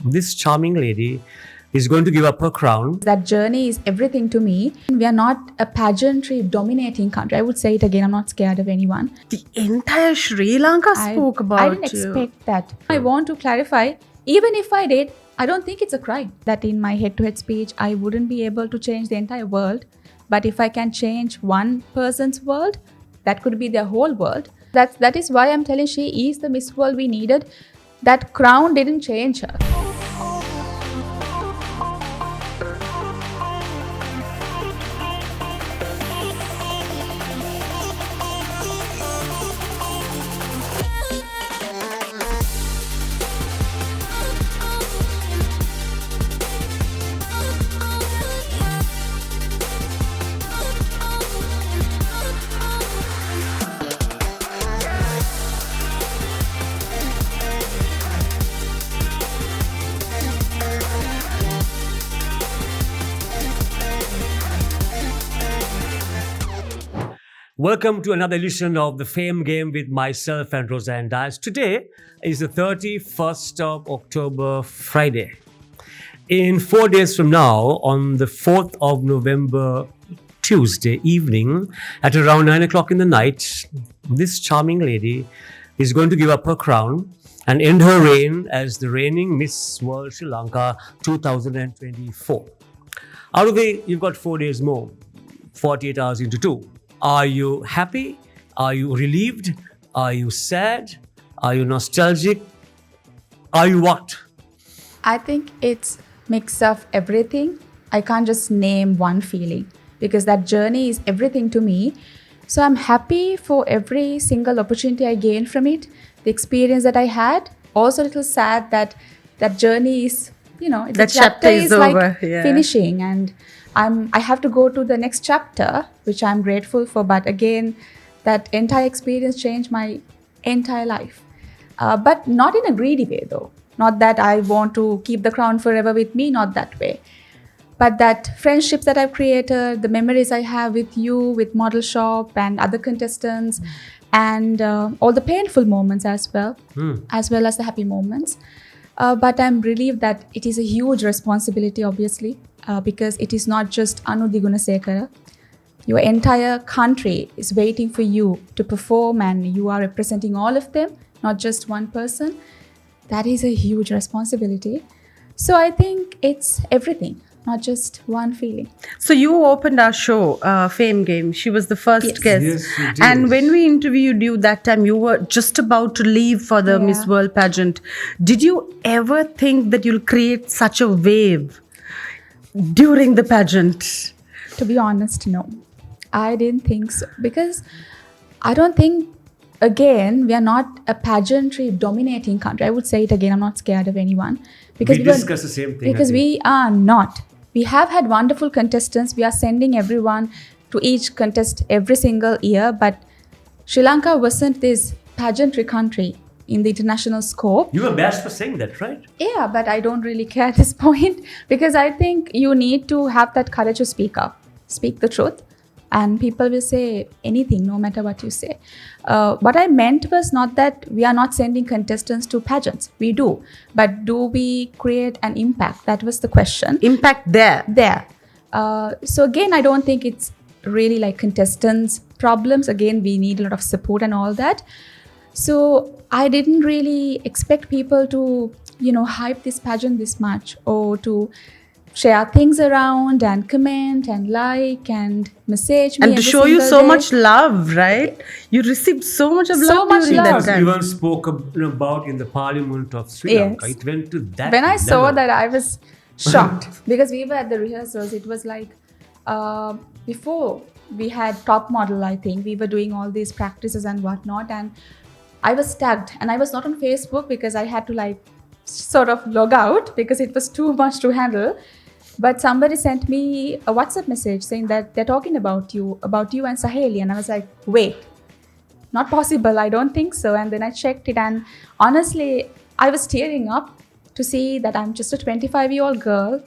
this charming lady is going to give up her crown. That journey is everything to me. We are not a pageantry dominating country. I would say it again, I'm not scared of anyone. The entire Sri Lanka spoke about I didn't expect that. I want to clarify, even if I did, I don't think it's a crime. That in my head-to-head speech, I wouldn't be able to change the entire world. But if I can change one person's world, that could be their whole world. That is why I'm telling she is the Miss World we needed. That crown didn't change her. Welcome to another edition of the Fame Game with myself and Rozanne. Diasz. Today is the 31st of October, Friday. In 4 days from now, on the 4th of November, Tuesday evening, at around 9 o'clock in the night, this charming lady is going to give up her crown and end her reign as the reigning Miss World Sri Lanka 2024. Out of the, you've got 4 days more, 48 hours into 2. Are you happy? Are you relieved? Are you sad? Are you nostalgic? Are you what? I think it's mix of everything. I can't just name one feeling because that journey is everything to me. So I'm happy for every single opportunity I gained from it, the experience that I had. Also a little sad that that journey is, that chapter is over, like finishing, and I have to go to the next chapter, which I'm grateful for. But again, that entire experience changed my entire life. But not in a greedy way, though. Not that I want to keep the crown forever with me, not that way. But that friendships that I've created, the memories I have with you, with Model Shop and other contestants, and all the painful moments as well as the happy moments. But I'm relieved that it is a huge responsibility, obviously, because it is not just Anudi Gunasekara. Your entire country is waiting for you to perform, and you are representing all of them, not just one person. That is a huge responsibility. So I think it's everything, not just one feeling. So you opened our show, Fame Game. She was the first guest. Yes, you did. And when we interviewed you that time, you were just about to leave for the Miss World pageant. Did you ever think that you'll create such a wave during the pageant? To be honest, no. I didn't think so. Because I don't think, again, we are not a pageantry dominating country. I would say it again, I'm not scared of anyone. Because we discuss the same thing. Because we are not. We have had wonderful contestants. We are sending everyone to each contest every single year. But Sri Lanka wasn't this pageantry country in the international scope. You were bashed for saying that, right? Yeah, but I don't really care at this point. Because I think you need to have that courage to speak up. Speak the truth. And people will say anything, no matter what you say. What I meant was not that we are not sending contestants to pageants. We do. But do we create an impact? That was the question. Impact there. So again, I don't think it's really like contestants' problems. Again, we need a lot of support and all that. So I didn't really expect people to, hype this pageant this much, or to share things around and comment and like and message me. And to show you so much love, right? You received so much of love during that time. Even spoke about in the Parliament of Sri Lanka. It went to that When I level. saw that, I was shocked because we were at the rehearsals. It was like before we had Top Model, I think. We were doing all these practices and whatnot. And I was tagged. And I was not on Facebook because I had to sort of log out because it was too much to handle. But somebody sent me a WhatsApp message saying that they're talking about you and Saheli. And I was like, wait, not possible. I don't think so. And then I checked it. And honestly, I was tearing up to see that I'm just a 25-year-old girl.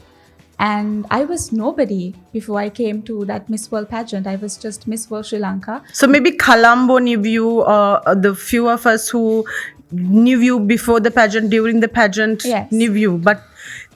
And I was nobody before I came to that Miss World pageant. I was just Miss World Sri Lanka. So maybe Colombo knew you, the few of us who knew you before the pageant, during the pageant, Yes. knew you, but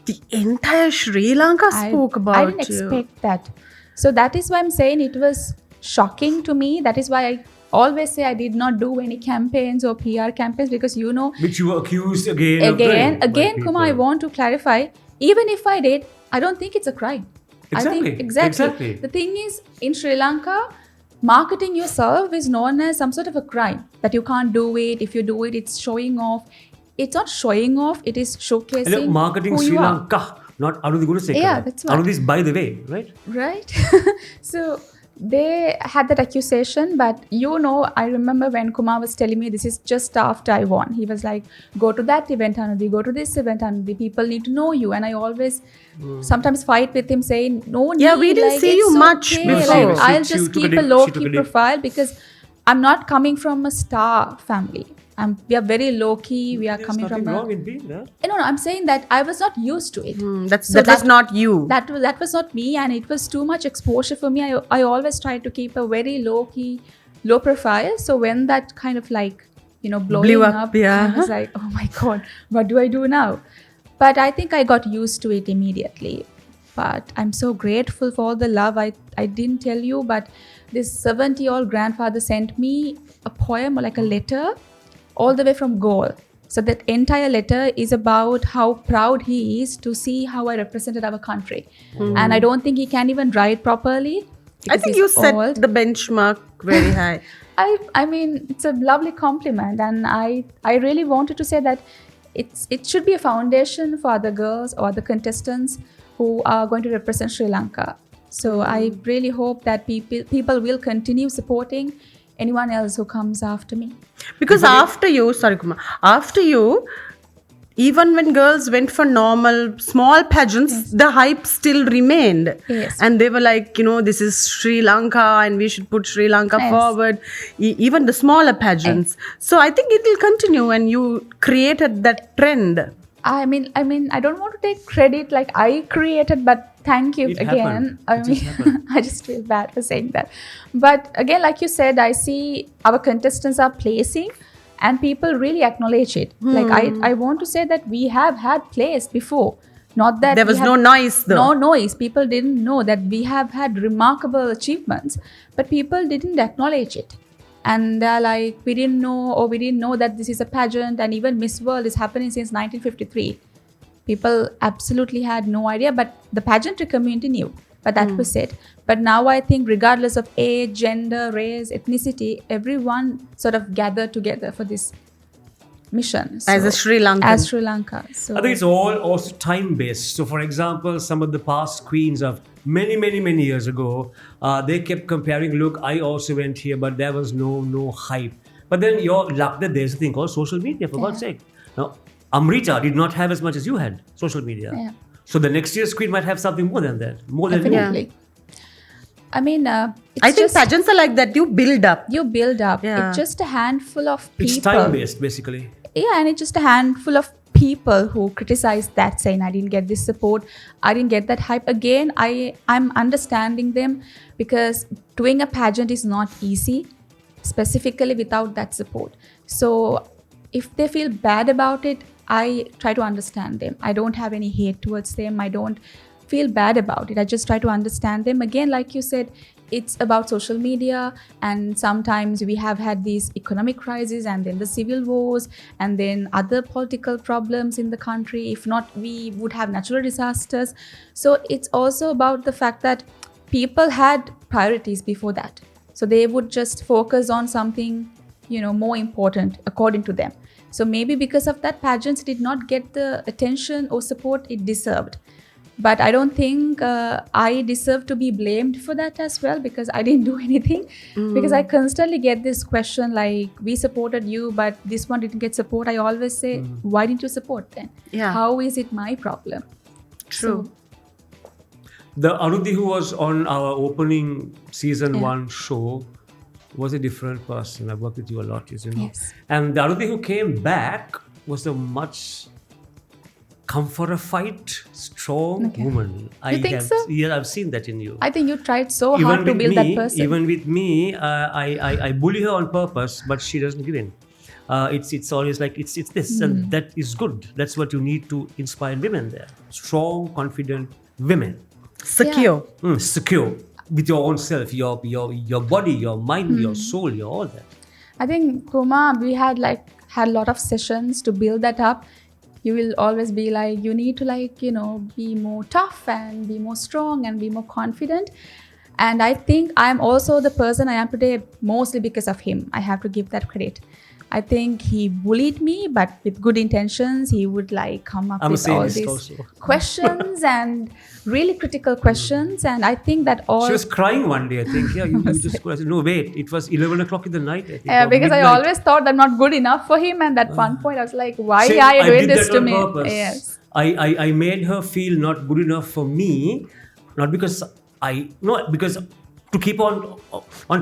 the entire Sri Lanka spoke about I didn't you. expect that. So that is why I'm saying it was shocking to me. That is why I always say I did not do any campaigns or PR campaigns, because Which you were accused again of doing by again, Kumar, I people. want to clarify. Even if I did, I don't think it's a crime. I think Exactly. The thing is, in Sri Lanka, marketing yourself is known as some sort of a crime, that you can't do it. If you do it, it's showing off. It's not showing off, it is showcasing And look, marketing who Sri you are. Lanka, not Anudi Gunasekara. Yeah, that's what. Anudi is by the way, right? Right? So they had that accusation, but I remember when Kumar was telling me, this is just after I won. He was like, go to that event, Anudi, go to this event, Anudi. People need to know you. And I always sometimes fight with him saying, no need. Yeah, we didn't see you it's much okay. before. I'll She just took a keep a dip, low she took key a dip. profile, because I'm not coming from a star family. We are very low key. We are There's coming nothing from wrong in being that. No, I'm saying that I was not used to it. That So was not you. That was not me, and it was too much exposure for me. I always try to keep a very low key, low profile. So when that kind of blowing Blew up, up, yeah. I was like, oh my god, what do I do now? But I think I got used to it immediately. But I'm so grateful for all the love. I didn't tell you, but this 70-year-old grandfather sent me a poem, or like a letter, all the way from Goa. So that entire letter is about how proud he is to see how I represented our country. And I don't think he can even write properly. I because think he's you set old. the benchmark very high. I mean, it's a lovely compliment, and I really wanted to say that it should be a foundation for other girls or other contestants who are going to represent Sri Lanka. So I really hope that people will continue supporting anyone else who comes after me. Because after you, even when girls went for normal small pageants, the hype still remained. Yes. And they were like, this is Sri Lanka and we should put Sri Lanka Yes. forward. Even the smaller pageants. So I think it will continue, and you created that trend. I mean, I don't want to take credit like I created, but thank you It again. happened. I It mean, just happened. I just feel bad for saying that. But again, like you said, I see our contestants are placing, and people really acknowledge it. Like I want to say that we have had placed before. Not that There was no noise though. No noise. People didn't know that we have had remarkable achievements, but people didn't acknowledge it. And they're like, we didn't know that this is a pageant, and even Miss World is happening since 1953. People absolutely had no idea, but the pageantry community knew. But that was it. But now I think regardless of age, gender, race, ethnicity, everyone sort of gathered together for this mission. As a Sri Lankan. As Sri Lanka. So I think it's all also time based. So, for example, some of the past queens of many years ago, they kept comparing. Look, I also went here, but there was no hype. But then you're luck that there's a thing called social media. For God's sake, now Amrita did not have as much as you had social media. Yeah. So the next year's queen might have something more than that, more than you. definitely. I mean, I think just, pageants are like that. You build up. you build up. Yeah. It's just a handful of people. It's time based, basically. Yeah, and it's just a handful of people who criticize that, saying I didn't get this support, I didn't get that hype. Again, I'm understanding them, because doing a pageant is not easy, specifically without that support. So if they feel bad about it, I try to understand them. I don't have any hate towards them. I don't feel bad about it. I just try to understand them. Again, like you said, it's about social media, and sometimes we have had these economic crises, and then the civil wars, and then other political problems in the country. If not, we would have natural disasters. So it's also about the fact that people had priorities before that. So they would just focus on something, more important according to them. So maybe because of that, pageants did not get the attention or support it deserved. But I don't think I deserve to be blamed for that as well, because I didn't do anything. Because I constantly get this question like, we supported you, but this one didn't get support. I always say, why didn't you support then? Yeah. How is it my problem? True. The Anudi who was on our opening season 1 show was a different person. I've worked with you a lot, you know. Yes. And the Anudi who came back was a much comfortified, strong woman. You think so? Yeah, I've seen that in you. I think you tried so hard to build that person. Even with me, I bully her on purpose, but she doesn't give in. It's always like it's this, and that is good. That's what you need to inspire women there. Strong, confident women, Secure. secure with your own self, your body, your mind, your soul, your all that. I think Kumar, we had a lot of sessions to build that up. You will always be like, you need to be more tough and be more strong and be more confident. And I think I'm also the person I am today mostly because of him. I have to give that credit. I think he bullied me, but with good intentions. He would come up I'm a with all sadist these also. questions and really critical questions. And I think that all She was crying one day, I think. Yeah, you just I said, no, wait, it was 11 o'clock in the night, I think. or because I midnight. always thought I'm not good enough for him. And at one point I was like, why Same, are you I doing did this that to on me? purpose. Yes. I made her feel not good enough for me, not because because to keep on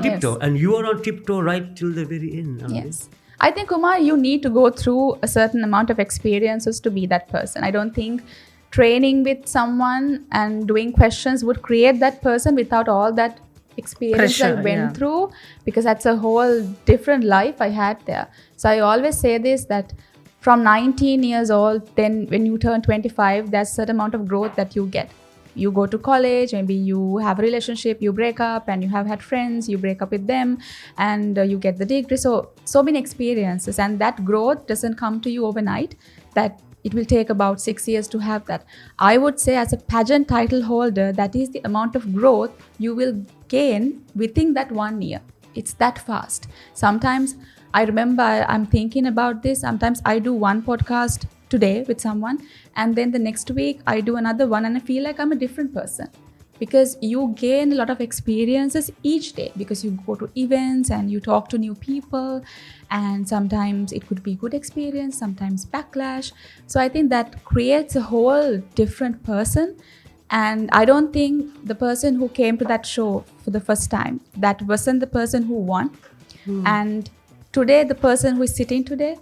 tiptoe. Yes. And you are on tiptoe right till the very end. Anudi. Yes. I think, Kumar, you need to go through a certain amount of experiences to be that person. I don't think training with someone and doing questions would create that person without all that experience I Pressure, went yeah. through, because that's a whole different life I had there. So I always say this, that from 19 years old, then when you turn 25, there's a certain amount of growth that you get. You go to college, maybe you have a relationship, you break up, and you have had friends, you break up with them, and you get the degree. So many experiences, and that growth doesn't come to you overnight. That it will take about 6 years to have that. I would say, as a pageant title holder, that is the amount of growth you will gain within that 1 year. It's that fast. Sometimes I remember I'm thinking about this. Sometimes I do one podcast today with someone, and then the next week I do another one, and I feel like I'm a different person, because you gain a lot of experiences each day, because you go to events and you talk to new people, and sometimes it could be good experience, sometimes backlash. So I think that creates a whole different person. And I don't think the person who came to that show for the first time, that wasn't the person who won. And today, the person who is sitting today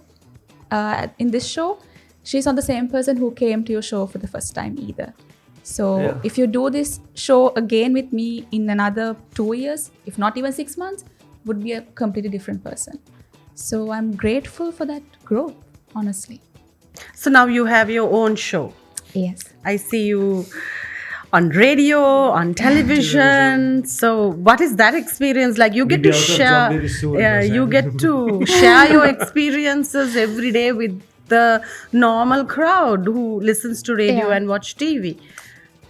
in this show, she's not the same person who came to your show for the first time either. So Yeah. if you do this show again with me in another 2 years, if not even 6 months, would be a completely different person. So I'm grateful for that growth, honestly. So now you have your own show. Yes. I see you on radio, on television. So what is that experience like? You get We'll to be out of share, job very soon, you Rozanne. get to share your experiences every day with the normal crowd who listens to radio Yeah. and watch TV.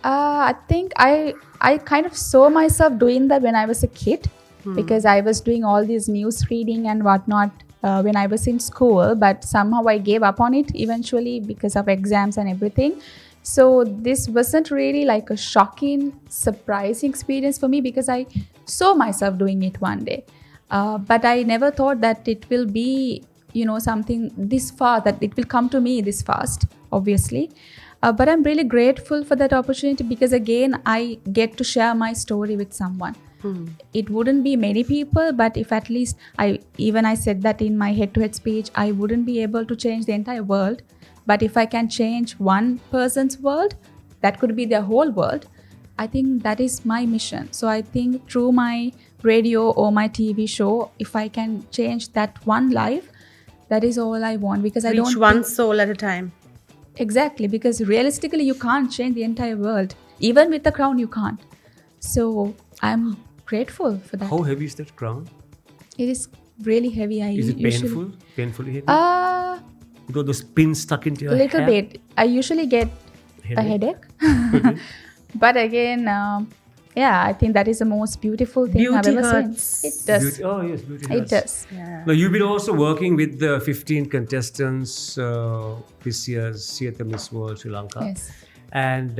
I think I kind of saw myself doing that when I was a kid, because I was doing all these news reading and whatnot when I was in school, but somehow I gave up on it eventually because of exams and everything. So this wasn't really like a shocking, surprising experience for me, because I saw myself doing it one day. But I never thought that it will be, something this far, that it will come to me this fast, obviously. But I'm really grateful for that opportunity, because again, I get to share my story with someone. It wouldn't be many people, but if at least I said that in my head-to-head speech, I wouldn't be able to change the entire world. But if I can change one person's world, that could be their whole world. I think that is my mission. So I think through my radio or my TV show, if I can change that one life, that is all I want. Because I Reach don't one soul at a time. Exactly, because realistically you can't change the entire world. Even with the crown, you can't. So I'm grateful for that. How heavy is that crown? It is really heavy. Is it painful? Painfully heavy? A You got those pins stuck into your little hair? bit. I usually get a headache. But again, I think that is the most beautiful thing I've Beauty ever hurts. seen. It does. Beauty, oh yes, beauty It hurts. does. Yeah. Now, you've been also working with the 15 contestants this year's Theatre Miss World Sri Lanka. Yes. And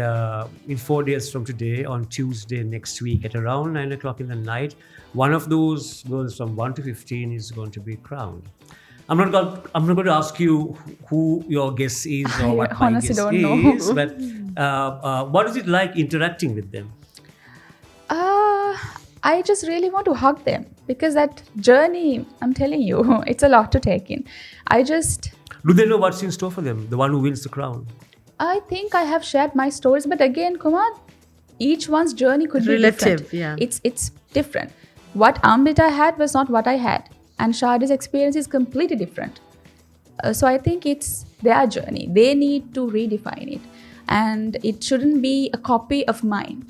in 4 days from today, on Tuesday next week at around 9 o'clock in the night, one of those girls from 1 to 15 is going to be crowned. I'm not going to ask you who your guess is or what my honestly guess don't know. is, but what is it like interacting with them? I just really want to hug them, because that journey, I'm telling you, it's a lot to take in. Do they know what's in store for them, the one who wins the crown? I think I have shared my stories, but again, Kumar, each one's journey could be Relative, different. yeah. It's different. What Amrita had was not what I had, and Shadi's experience is completely different. So I think it's their journey. They need to redefine it. And it shouldn't be a copy of mine,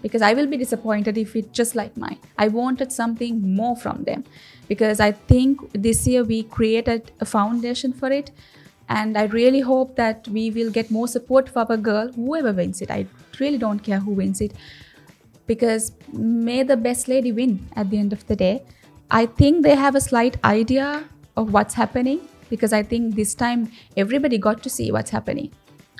because I will be disappointed if it's just like mine. I wanted something more from them, because I think this year we created a foundation for it. And I really hope that we will get more support for our girl, whoever wins it. I really don't care who wins it, because may the best lady win at the end of the day. I think they have a slight idea of what's happening, because I think this time everybody got to see what's happening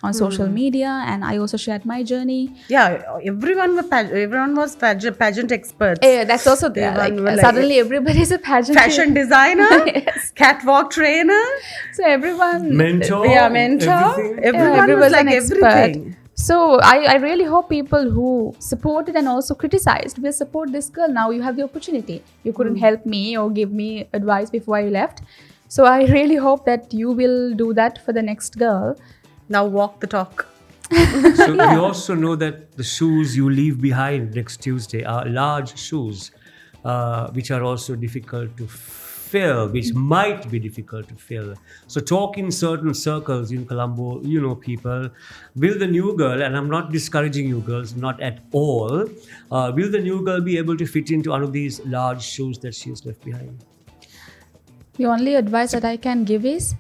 on social media, and I also shared my journey. Yeah, everyone was pageant experts. Yeah, that's also there. Suddenly everybody's a pageant fashion designer, yes. Catwalk trainer. So everyone, mentor. Everyone everyone was like an expert. everything. So I really hope people who supported and also criticized will support this girl. Now you have the opportunity. You couldn't help me or give me advice before I left. So I really hope that you will do that for the next girl. Now walk the talk. So we also know that the shoes you leave behind next Tuesday are large shoes, which are also difficult to fill, which might be difficult to fill. So talk in certain circles in Colombo, people, will the new girl, and I'm not discouraging you girls, not at all, will the new girl be able to fit into one of these large shoes that she has left behind? The only advice that I can give is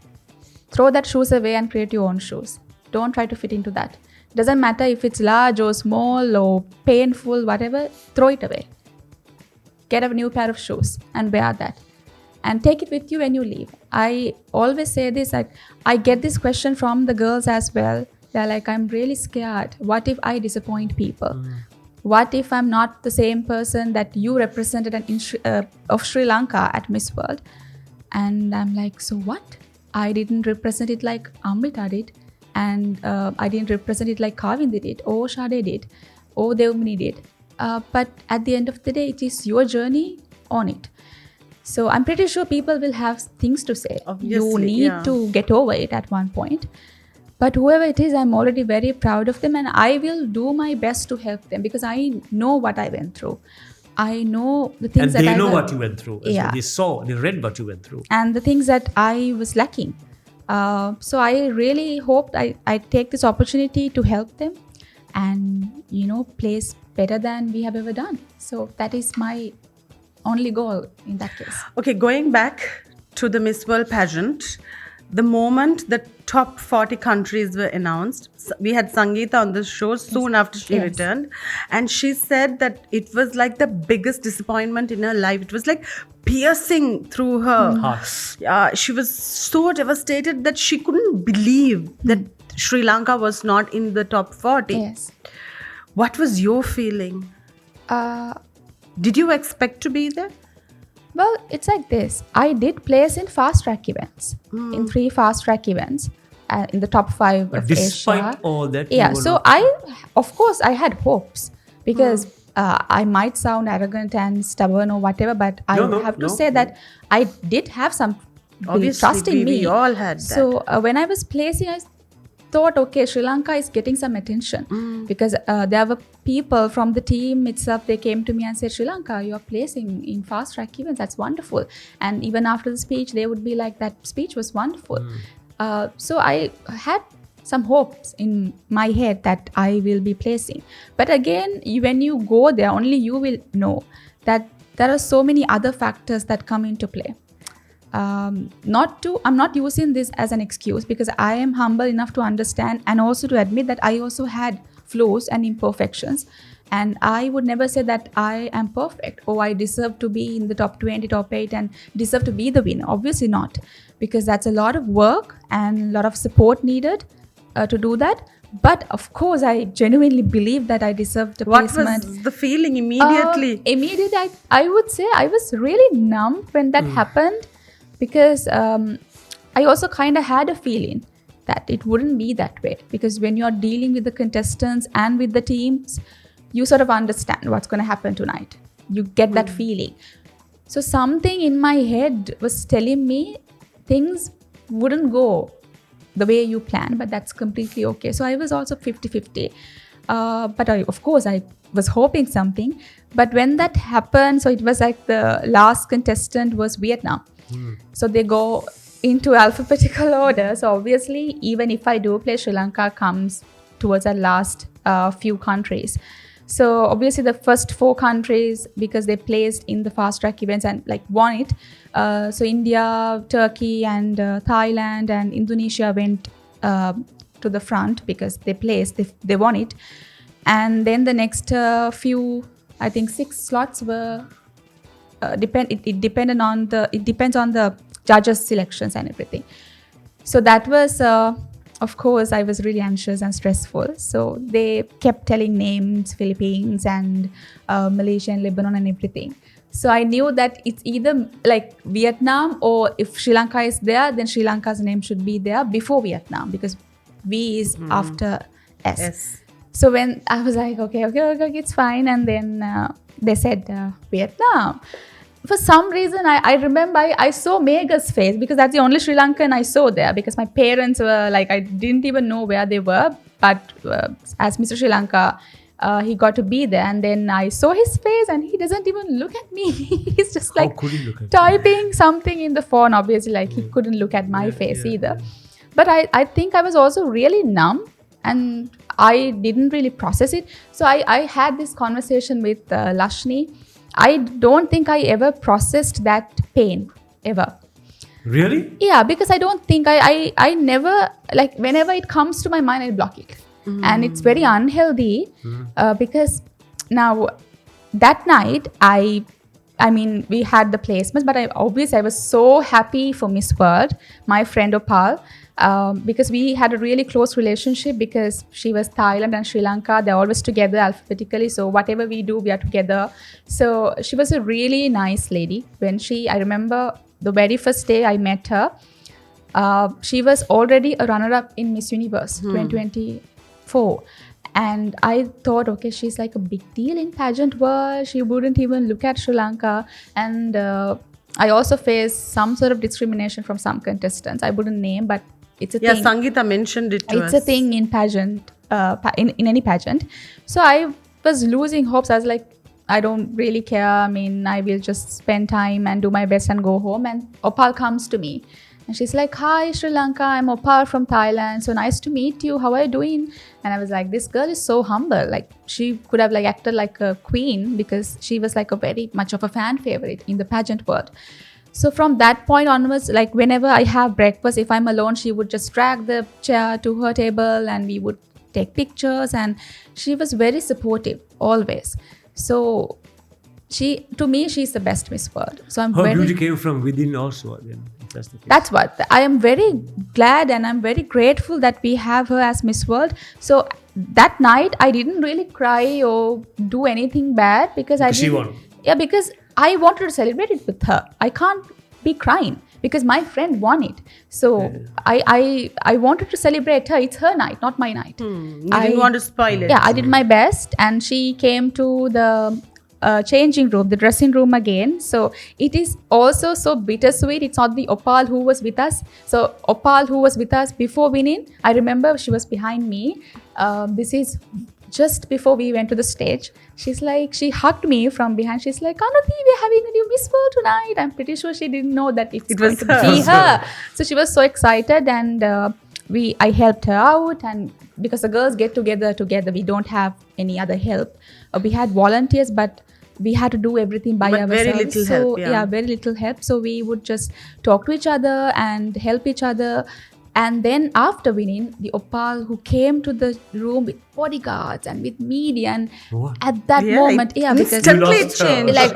throw that shoes away and create your own shoes. Don't try to fit into that. Doesn't matter if it's large or small or painful, whatever, throw it away. Get a new pair of shoes and wear that. And take it with you when you leave. I always say this, like, I get this question from the girls as well. They're like, I'm really scared. What if I disappoint people? What if I'm not the same person that you represented of Sri Lanka at Miss World? And I'm like, so what? I didn't represent it like Amrita did, and I didn't represent it like Kavindi did, or Shade did, or Devmini did. But at the end of the day, it is your journey on it. So I'm pretty sure people will have things to say. Obviously, you need to get over it at one point. But whoever it is, I'm already very proud of them, and I will do my best to help them, because I know what I went through. I know the things and that they know what you went through. Yeah. They read what you went through. And the things that I was lacking. So I really hoped I take this opportunity to help them and, place better than we have ever done. So that is my only goal in that case. Okay, going back to the Miss World pageant, the moment the top 40 countries were announced, we had Sangeeta on the show soon after she returned, and she said that it was like the biggest disappointment in her life. It was like piercing through her heart. She was so devastated that she couldn't believe that Sri Lanka was not in the top 40. Yes. What was your feeling? Did you expect to be there? Well, it's like this. I did place in fast track events, in 3 fast track events, in the top 5 But of despite Asia. all that, Yeah, so of course, I had hopes, because I might sound arrogant and stubborn or whatever, but I have to say that I did have some trust in me. We all had that. So when I was placing, I thought, okay, Sri Lanka is getting some attention, because there were people from the team itself. They came to me and said, Sri Lanka, you are placing in fast track events. That's wonderful. And even after the speech, they would be like, that speech was wonderful. So I had some hopes in my head that I will be placing. But again, when you go there, only you will know that there are so many other factors that come into play. I'm not using this as an excuse, because I am humble enough to understand and also to admit that I also had flaws and imperfections, and I would never say that I am perfect or I deserve to be in the top 20, top 8 and deserve to be the winner. Obviously not, because that's a lot of work and a lot of support needed to do that. But of course, I genuinely believe that I deserved a placement. What was the feeling immediately? Immediately, I would say I was really numb when that happened, because I also kind of had a feeling that it wouldn't be that way, because when you're dealing with the contestants and with the teams, you sort of understand what's going to happen tonight. You get that feeling. So something in my head was telling me things wouldn't go the way you plan, but that's completely okay. So I was also 50-50. But of course, I was hoping something. But when that happened, so it was like the last contestant was Vietnam. So they go into alphabetical order. So obviously, even if I do play, Sri Lanka comes towards the last few countries. So obviously the first 4 countries, because they placed in the fast track events and like won it. So India, Turkey, and Thailand and Indonesia went to the front because they placed, they won it. And then the next few, I think 6 slots were it depends on the judges' selections and everything. So that was, of course, I was really anxious and stressful. So they kept telling names, Philippines and Malaysia and Lebanon and everything. So I knew that it's either like Vietnam, or if Sri Lanka is there, then Sri Lanka's name should be there before Vietnam, because V is after S. Yes. So when I was like, okay, it's fine. And then they said Vietnam. For some reason, I remember I saw Megha's face, because that's the only Sri Lankan I saw there, because my parents were like, I didn't even know where they were. But as Mr. Sri Lanka, he got to be there. And then I saw his face and he doesn't even look at me. He's just like typing something in the phone, obviously, like he couldn't look at my face either. Yeah. But I think I was also really numb and I didn't really process it. So I had this conversation with Lashni. I don't think I ever processed that pain, ever. Really? Yeah, because I don't think I never, like whenever it comes to my mind, I block it. And it's very unhealthy because now that night, I mean, we had the placements, but I was so happy for Miss World, my friend Opal, because we had a really close relationship, because she was Thailand and Sri Lanka. They're always together alphabetically. So whatever we do, we are together. So she was a really nice lady. I remember the very first day I met her, she was already a runner-up in Miss Universe 2024. And I thought, okay, she's like a big deal in pageant world. She wouldn't even look at Sri Lanka. And I also faced some sort of discrimination from some contestants. I wouldn't name, but it's a thing. Yeah, Sangeeta mentioned it to us. It's a thing in pageant, in any pageant. So I was losing hopes. I was like, I don't really care. I mean, I will just spend time and do my best and go home. And Opal comes to me. And she's like, hi, Sri Lanka, I'm Opal from Thailand. So nice to meet you. How are you doing? And I was like, this girl is so humble. Like, she could have like acted like a queen, because she was like a very much of a fan favorite in the pageant world. So from that point onwards, like whenever I have breakfast, if I'm alone, she would just drag the chair to her table and we would take pictures. And she was very supportive, always. So to me, she's the best Miss World. So her beauty came from within also. Then. That's what I am very glad and I'm very grateful that we have her as Miss World. So that night I didn't really cry or do anything bad, because she won. Yeah, because I wanted to celebrate it with her. I can't be crying because my friend won it. So I wanted to celebrate her. It's her night, not my night. You didn't want to spoil it. Yeah, I did my best, and she came to the changing room, the dressing room again. So it is also so bittersweet. It's not the Opal who was with us. So Opal who was with us before winning, I remember she was behind me. This is just before we went to the stage. She's like, she hugged me from behind. She's like, Anudi, we're having a new Miss World tonight. I'm pretty sure she didn't know that it was going to be her. So she was so excited, and I helped her out. And because the girls get together, we don't have any other help. We had volunteers, but we had to do everything by ourselves. Very little help. Yeah, very little help. So we would just talk to each other and help each other. And then after winning, the Opal who came to the room with bodyguards and with media, and at that moment, because it changed. Like,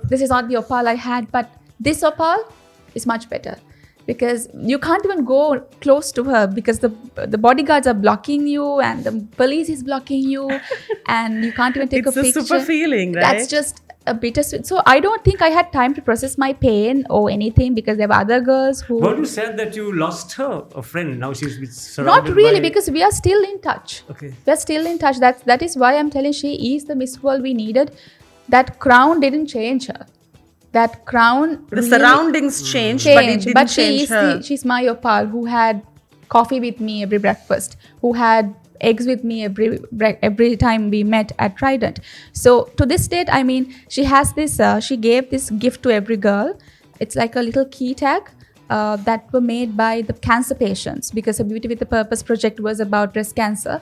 this is not the Opal I had, but this Opal is much better. Because you can't even go close to her, because the bodyguards are blocking you and the police is blocking you, and you can't even take a picture. It's a super feeling, right? That's just a bittersweet. So I don't think I had time to process my pain or anything, because there were other girls who... But you said that you lost her, a friend. Now she's surrounded Not really, by... because we are still in touch. Okay. We are still in touch. That is why I'm telling she is the Miss World we needed. That crown didn't change her. That crown... The surroundings changed, but it didn't change her. She's my Opal who had coffee with me every breakfast, who had eggs with me every time we met at Trident. So to this date, I mean, she has this, she gave this gift to every girl. It's like a little key tag. that were made by the cancer patients, because a Beauty with a Purpose project was about breast cancer.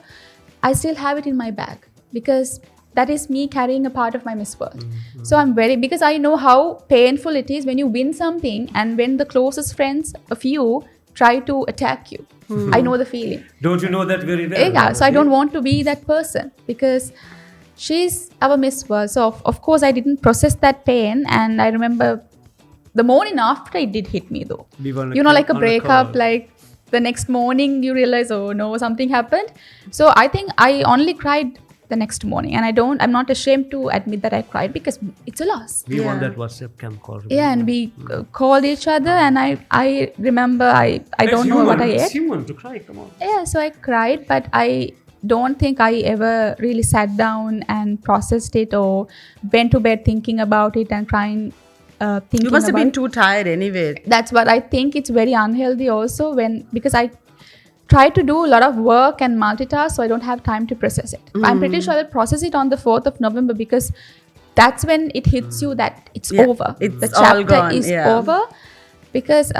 I still have it in my bag because that is me carrying a part of my Miss World. So I'm because I know how painful it is when you win something and when the closest friends of you try to attack you. I know the feeling. Don't you know that very well? Yeah, so I don't want to be that person because she's our Miss World. So of course I didn't process that pain, and I remember the morning after it did hit me though. Like a breakup, like the next morning you realize, oh no, something happened. So I think I only cried the next morning, and I'm not ashamed to admit that I cried because it's a loss. We won that WhatsApp camp call. Yeah, and we called each other, and I remember I don't know what I ate. It's human to cry, come on. Yeah, so I cried, but I don't think I ever really sat down and processed it or went to bed thinking about it and crying. You must have been too tired anyway. That's what I think. It's very unhealthy also because I try to do a lot of work and multitask, so I don't have time to process it. I'm pretty sure I'll process it on the 4th of November because that's when it hits you that it's over. The chapter is over because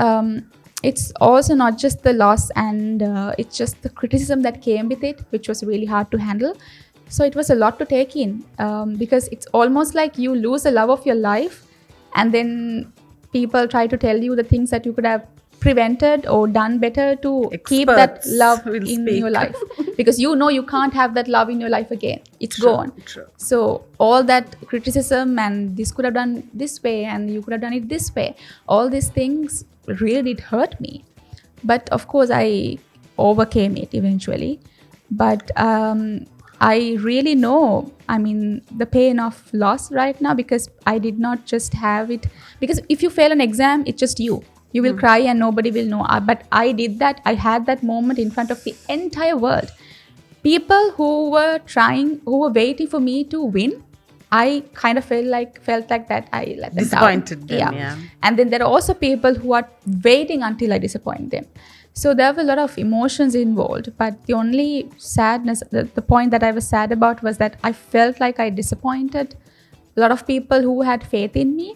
it's also not just the loss and it's just the criticism that came with it, which was really hard to handle. So it was a lot to take in because it's almost like you lose the love of your life, and then people try to tell you the things that you could have prevented or done better to keep that love in your life. Because you can't have that love in your life again. It's gone. True. So all that criticism and this could have done this way and you could have done it this way, all these things really did hurt me. But of course I overcame it eventually. But I really know, the pain of loss right now, because I did not just have it. Because if you fail an exam, it's just you. You will cry and nobody will know. But I did that. I had that moment in front of the entire world. People who were waiting for me to win, I kind of felt like that I let them disappointed down. them, yeah. And then there are also people who are waiting until I disappoint them. So there were a lot of emotions involved, but the only sadness, the point that I was sad about was that I felt like I disappointed a lot of people who had faith in me,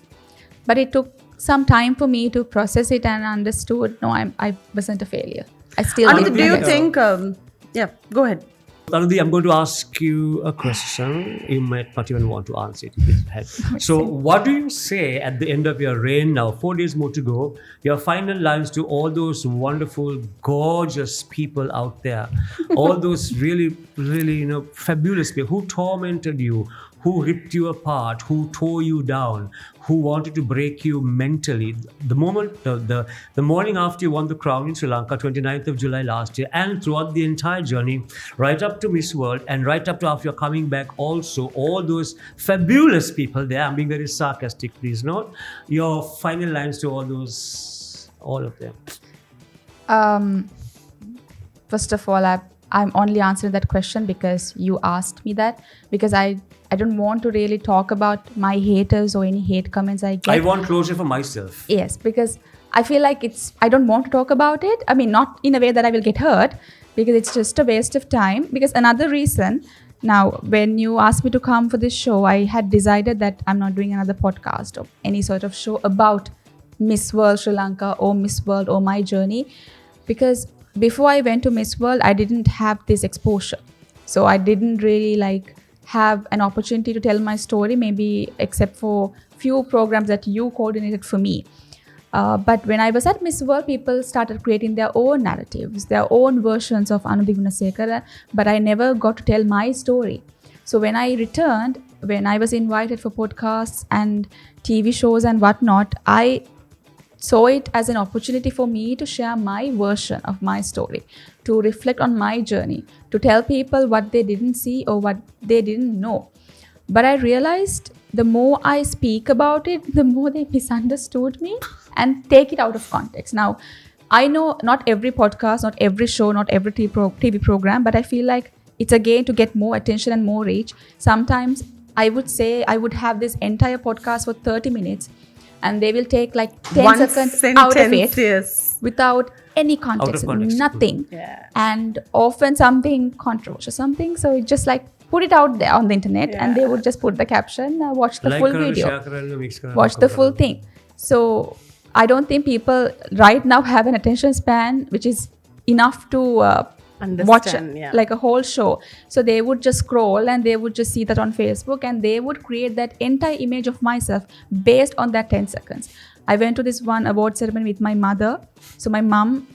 but it took some time for me to process it and understood, no, I wasn't a failure. I still Anudi, do you think, go ahead. Anudi, I'm going to ask you a question. You might not even want to answer it. So what do you say at the end of your reign now? 4 days more to go. Your final lines to all those wonderful, gorgeous people out there. All those really, really, fabulous people who tormented you, who ripped you apart, who tore you down, who wanted to break you mentally. The morning after you won the crown in Sri Lanka, 29th of July last year, and throughout the entire journey, right up to Miss World, and right up to after you're coming back also, all those fabulous people there, I'm being very sarcastic, please note, your final lines to all of them. First of all, I'm only answering that question because you asked me that, because I don't want to really talk about my haters or any hate comments I get. I want closure for myself. Yes, because I feel like I don't want to talk about it. Not in a way that I will get hurt, because it's just a waste of time. Because another reason, now when you asked me to come for this show, I had decided that I'm not doing another podcast or any sort of show about Miss World Sri Lanka or Miss World or my journey, because before I went to Miss World, I didn't have this exposure. So I didn't really have an opportunity to tell my story, maybe except for few programs that you coordinated for me. But when I was at Miss World, people started creating their own narratives, their own versions of Anudi Gunasekara, but I never got to tell my story. So when I returned, when I was invited for podcasts and TV shows and whatnot, I saw it as an opportunity for me to share my version of my story, to reflect on my journey, to tell people what they didn't see or what they didn't know. But I realized the more I speak about it, the more they misunderstood me and take it out of context. Now, I know not every podcast, not every show, not every TV program, but I feel like it's again to get more attention and more reach. Sometimes I would say I would have this entire podcast for 30 minutes and they will take 10 seconds out of it without any context, nothing. Yeah. And often something controversial, something. So it just put it out there on the internet and they would just put the caption, watch the full video, watch the full thing. So I don't think people right now have an attention span which is enough to watch like a whole show. So they would just scroll and they would just see that on Facebook, and they would create that entire image of myself based on that 10 seconds. I went to this one award ceremony with my mother. So my mom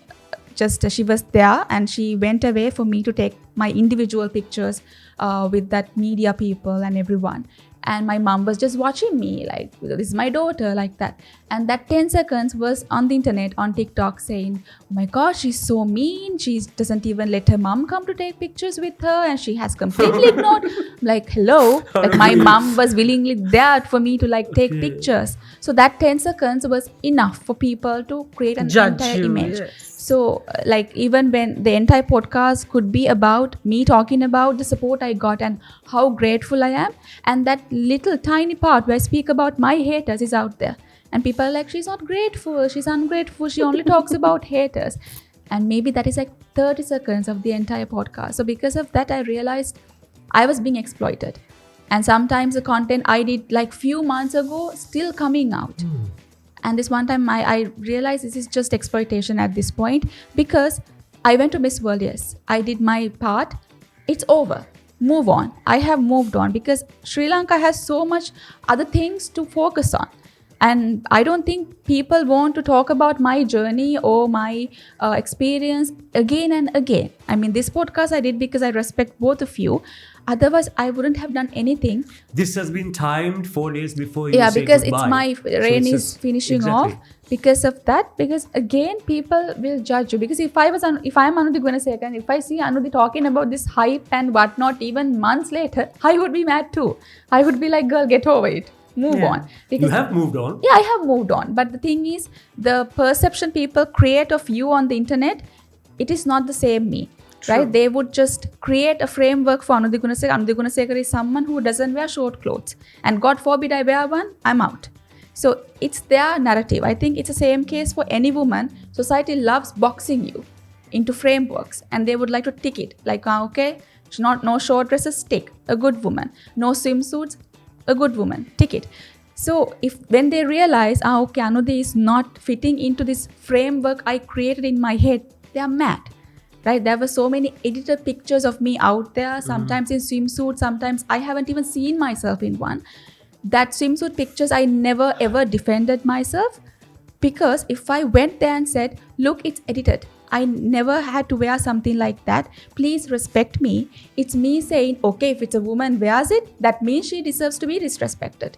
she was there, and she went away for me to take my individual pictures with that media people and everyone. And my mom was just watching me like, this is my daughter, like that. And that 10 seconds was on the internet, on TikTok, saying, oh my gosh, she's so mean. She doesn't even let her mom come to take pictures with her, and she has completely ignored. Like, hello, like my mom was willingly there for me to like take pictures. So that 10 seconds was enough for people to create an entire image. Yes. So like, even when the entire podcast could be about me talking about the support I got and how grateful I am, and that little tiny part where I speak about my haters is out there, and people are like, she's not grateful, she's ungrateful, she only talks about haters. And maybe that is like 30 seconds of the entire podcast. So because of that, I realized I was being exploited, and sometimes the content I did like few months ago still coming out. And this one time I realized this is just exploitation at this point, because I went to Miss World. Yes, I did my part. It's over. Move on. I have moved on, because Sri Lanka has so much other things to focus on. And I don't think people want to talk about my journey or my experience again and again. I mean, this podcast I did because I respect both of you. Otherwise, I wouldn't have done anything. This has been timed 4 days before you say because goodbye. It's my rain is finishing off. Because of that, because again, people will judge you. Because if I'm Anudi Gunasekara, and if I see Anudi talking about this hype and whatnot even months later, I would be mad too. I would be like, girl, get over it. Move on. Because you have moved on. Yeah, I have moved on. But the thing is, the perception people create of you on the internet, it is not the same me. True. Right? They would just create a framework for Anudi Gunasekara. Anudi Gunasekara is someone who doesn't wear short clothes. And God forbid I wear one, I'm out. So it's their narrative. I think it's the same case for any woman. Society loves boxing you into frameworks, and they would like to tick it. Like, okay, no short dresses, tick, a good woman. No swimsuits, a good woman, tick it. So when they realize, okay, Anudi is not fitting into this framework I created in my head, they are mad. Right? There were so many edited pictures of me out there, sometimes in swimsuit, sometimes I haven't even seen myself in one. That swimsuit pictures, I never ever defended myself, because if I went there and said, look, it's edited, I never had to wear something like that, please respect me. It's me saying, okay, if it's a woman wears it, that means she deserves to be disrespected.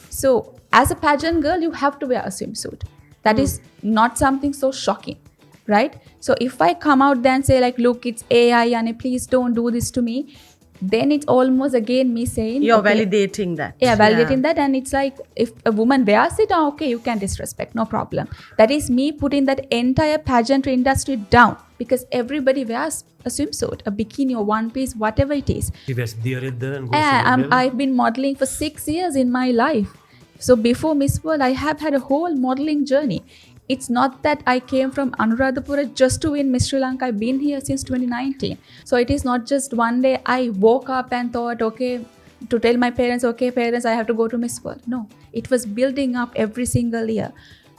So as a pageant girl, you have to wear a swimsuit. That is not something so shocking. Right? So if I come out there and say like, look, it's AI and please don't do this to me, then it's almost again me saying, you're validating that. Yeah, validating that. And it's like, if a woman wears it, okay, you can disrespect, no problem. That is me putting that entire pageantry industry down, because everybody wears a swimsuit, a bikini or one piece, whatever it is. I've been modeling for 6 years in my life. So before Miss World, I have had a whole modeling journey. It's not that I came from Anuradhapura just to win Miss Sri Lanka. I've been here since 2019. So it is not just one day I woke up and thought, okay, to tell my parents, okay, parents, I have to go to Miss World. No, it was building up every single year.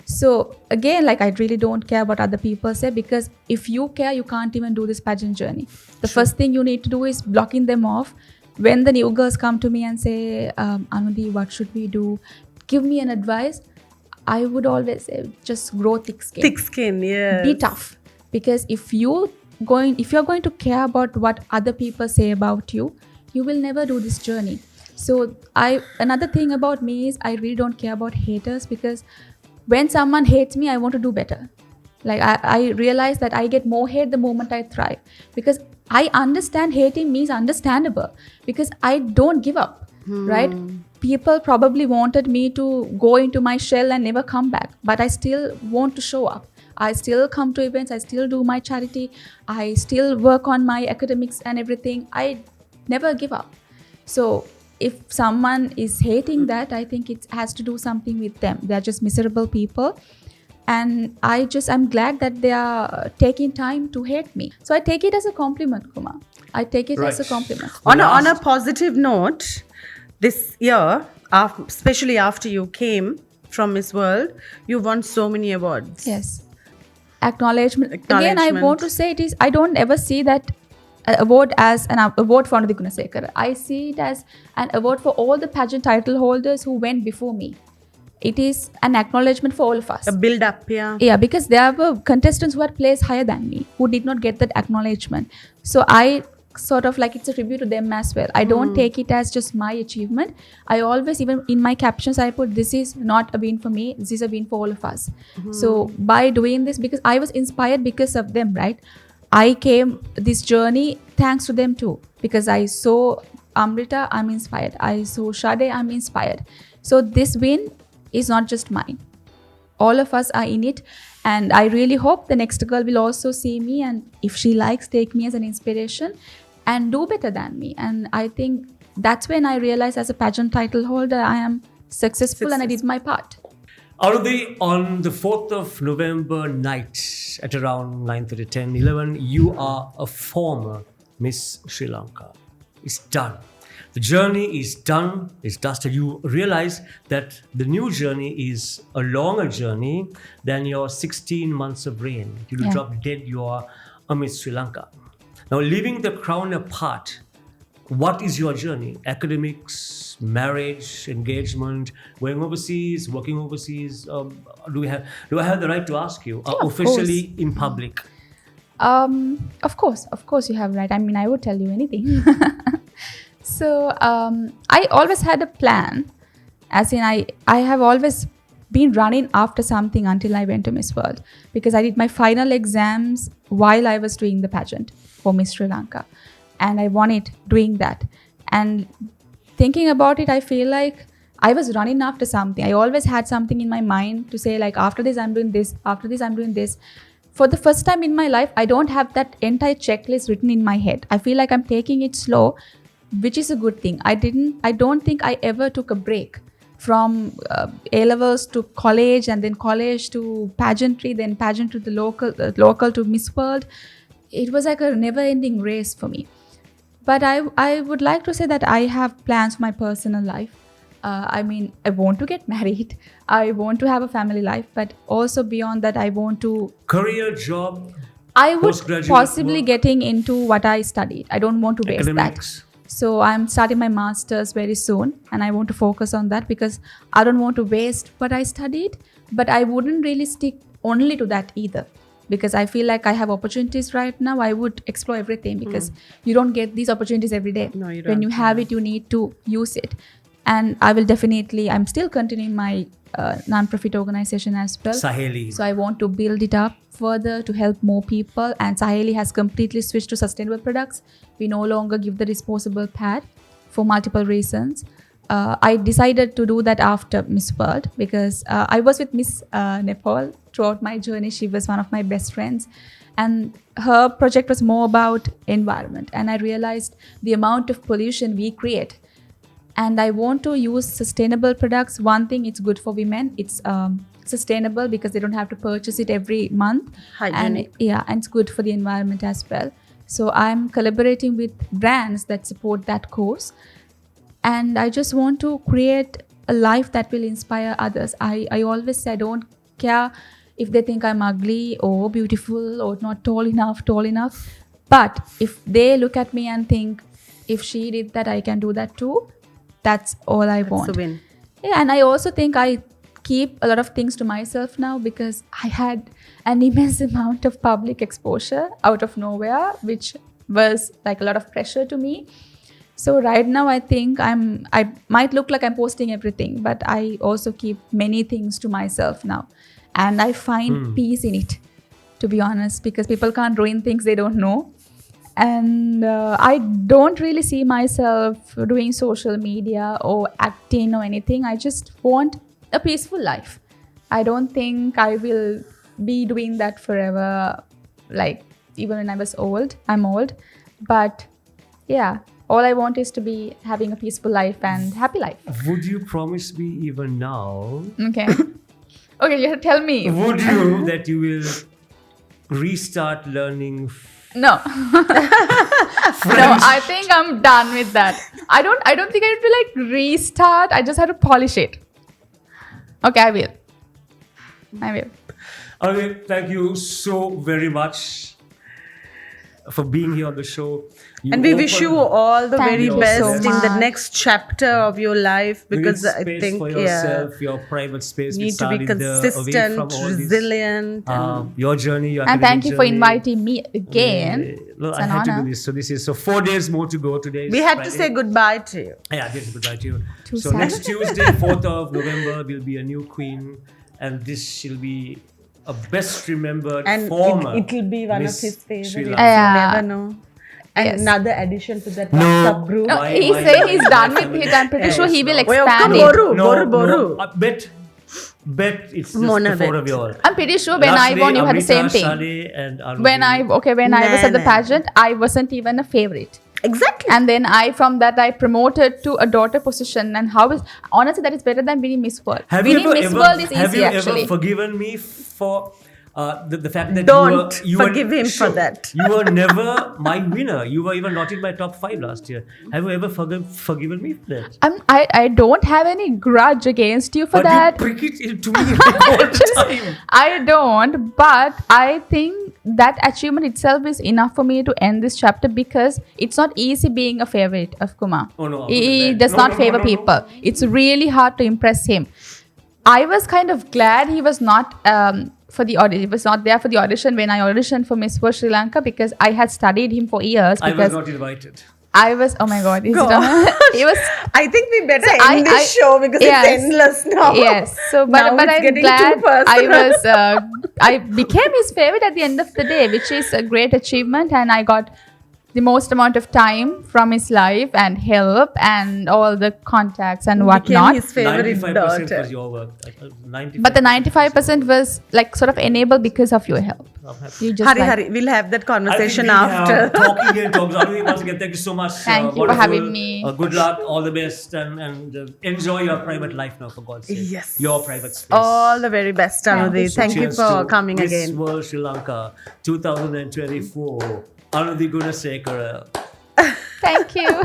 So again, like, I really don't care what other people say, because if you care, you can't even do this pageant journey. The first thing you need to do is blocking them off. When the new girls come to me and say, Anudi, what should we do? Give me an advice. I would always say, just grow thick skin. Thick skin, yeah. Be tough. Because if you're going to care about what other people say about you, you will never do this journey. So another thing about me is I really don't care about haters, because when someone hates me, I want to do better. Like, I realize that I get more hate the moment I thrive, because I understand hating me is understandable, because I don't give up, right? People probably wanted me to go into my shell and never come back, but I still want to show up. I still come to events, I still do my charity, I still work on my academics and everything. I never give up. So if someone is hating that, I think it has to do something with them. They're just miserable people. And I'm glad that they are taking time to hate me. So I take it as a compliment, Kumar. I take it as a compliment. On a positive note, this year, especially after you came from Miss World, you won so many awards. Yes. Acknowledgement. Again, I Acknowledgement. want to say it is, I don't ever see that award as an award for Anudi Gunasekara. I see it as an award for all the pageant title holders who went before me. It is an acknowledgement for all of us. A build up, yeah. Yeah, because there were contestants who had placed higher than me who did not get that acknowledgement. So I sort of like, it's a tribute to them as well. I don't take it as just my achievement. I always, even in my captions, I put, this is not a win for me, this is a win for all of us. So by doing this, because I was inspired because of them, right? I came this journey thanks to them too, because I saw Amrita, I'm inspired. I saw Shade, I'm inspired. So this win is not just mine. All of us are in it, and I really hope the next girl will also see me, and if she likes, take me as an inspiration and do better than me. And I think that's when I realized, as a pageant title holder, I am successful and I did my part. Anudi, on the 4th of November night at around 9:30, 10, 11, you are a former Miss Sri Lanka. It's done. The journey is done, it's dusted. You realize that the new journey is a longer journey than your 16 months of reign. You Yeah. drop dead, you are a Miss Sri Lanka. Now, leaving the crown apart, what is your journey? Academics, marriage, engagement, going overseas, working overseas? Do I have the right to ask you Yeah, of officially in public? Of course you have right. I mean, I would tell you anything. So I always had a plan, as in I have always been running after something until I went to Miss World, because I did my final exams while I was doing the pageant for Miss Sri Lanka, and I won it doing that. And thinking about it, I feel like I was running after something. I always had something in my mind to say, like, after this I'm doing this, after this I'm doing this. For the first time in my life, I don't have that entire checklist written in my head. I feel like I'm taking it slow, which is a good thing. I don't think I ever took a break from A-levels to college, and then college to pageantry, then pageant to the local to Miss World. It was like a never-ending race for me. But I would like to say that I have plans for my personal life. I mean, I want to get married. I want to have a family life. But also beyond that, I want to... Career, job, I would postgraduate possibly work, getting into what I studied. I don't want to waste academics. that. So I'm starting my master's very soon, and I want to focus on that because I don't want to waste what I studied, but I wouldn't really stick only to that either, because I feel like I have opportunities right now. I would explore everything, because you don't get these opportunities every day. No, you When don't. you have it, you need to use it. And I will definitely, I'm still continuing my non-profit organization as well. Saheli. So I want to build it up further to help more people. And Saheli has completely switched to sustainable products. We no longer give the disposable pad for multiple reasons. I decided to do that after Miss World, because I was with Miss Nepal throughout my journey. She was one of my best friends. And her project was more about environment. And I realized the amount of pollution we create. And I want to use sustainable products. One thing, it's good for women. It's sustainable because they don't have to purchase it every month. Hygienic. And it's good for the environment as well. So I'm collaborating with brands that support that cause. And I just want to create a life that will inspire others. I always say I don't care if they think I'm ugly or beautiful or not tall enough. But if they look at me and think, if she did that, I can do that too. That's all I want. That's a win. Yeah, and I also think I keep a lot of things to myself now, because I had an immense amount of public exposure out of nowhere, which was like a lot of pressure to me. So right now I think I might look like I'm posting everything, but I also keep many things to myself now. And I find peace in it, to be honest, because people can't ruin things they don't know. And I don't really see myself doing social media or acting or anything. I just want a peaceful life. I don't think I will be doing that forever, like even when I was old. I'm old. But yeah, all I want is to be having a peaceful life and happy life. Would you promise me even now? Okay. Okay, you have to tell me. Would you that you will restart learning No. No, I think I'm done with that. I don't think I have to like restart. I just have to polish it. Okay, I will. Anudi, thank you so very much for being here on the show. And we wish you all the Thank very you best so in the much. next chapter of your life, because I space think for yourself, your private space. you with need to be Sari there, away consistent, from all this, resilient. your journey, your And academic thank you for journey. inviting me again. Well, It's I an had to honor. do this. So this is 4 days more to go. Today is We had to Friday. say goodbye to you. Yeah, this is goodbye to you. Too So sad. next Tuesday, 4th of November, will be a new queen, and this shall be a best remembered And former. it'll be one Miss of his Sri favorites. Lanka. You Yeah. never know. And Yes. another addition to that No. WhatsApp group. No, My- he's my- saying my- he's my done with family. it. I'm pretty Yes, sure he will no. expand Well, it. Boru, No, Boru. bet it's just Mona the 4 of bet. you all. I'm pretty sure when I Lastly, won, you had the Amrita, same thing. Shade, and Anudi. When I was at the Nah. pageant, I wasn't even a favorite. Exactly. And then from that I promoted to a daughter position. And honestly, that is better than winning Miss World. Have you Winning ever, Miss ever World is have easy you actually. ever forgiven me for the fact that Don't you were forgive him for that. You were never my winner. You were even not in my top 5 last year. Have you ever forgiven me for that? I don't have any grudge against you for But that. you prick it into me all the time. I don't, but I think that achievement itself is enough for me to end this chapter because it's not easy being a favorite of Kumar. Oh, no, He no, does no, not no, favor no, no. people. It's really hard to impress him. I was kind of glad he was not for the audition. He was not there for the audition when I auditioned for Miss Sri Lanka because I had studied him for years. I was Because not invited. I was. Oh my God! He was. I think we better So end this show because yes. it's endless now. Yes. So, Now but it's I'm getting glad too personal. I was. I became his favorite at the end of the day, which is a great achievement, and I got the most amount of time from his life and help and all the contacts and Became whatnot. his favorite 95% daughter. was your work. 95%. But the 95% was like sort of enabled because of your help. I'm happy. You just Hari, we'll have that conversation I think we after. have talking and talks. Anudi, once again, thank you so much. Thank you for wonderful. having me. Good luck, all the best, and enjoy your private life now, for God's sake. Yes. Your private space. All the very best, Anudi. So Thank you Cheers for to coming Miss again. World Sri Lanka 2024. Anudi Gunasekara. Thank you.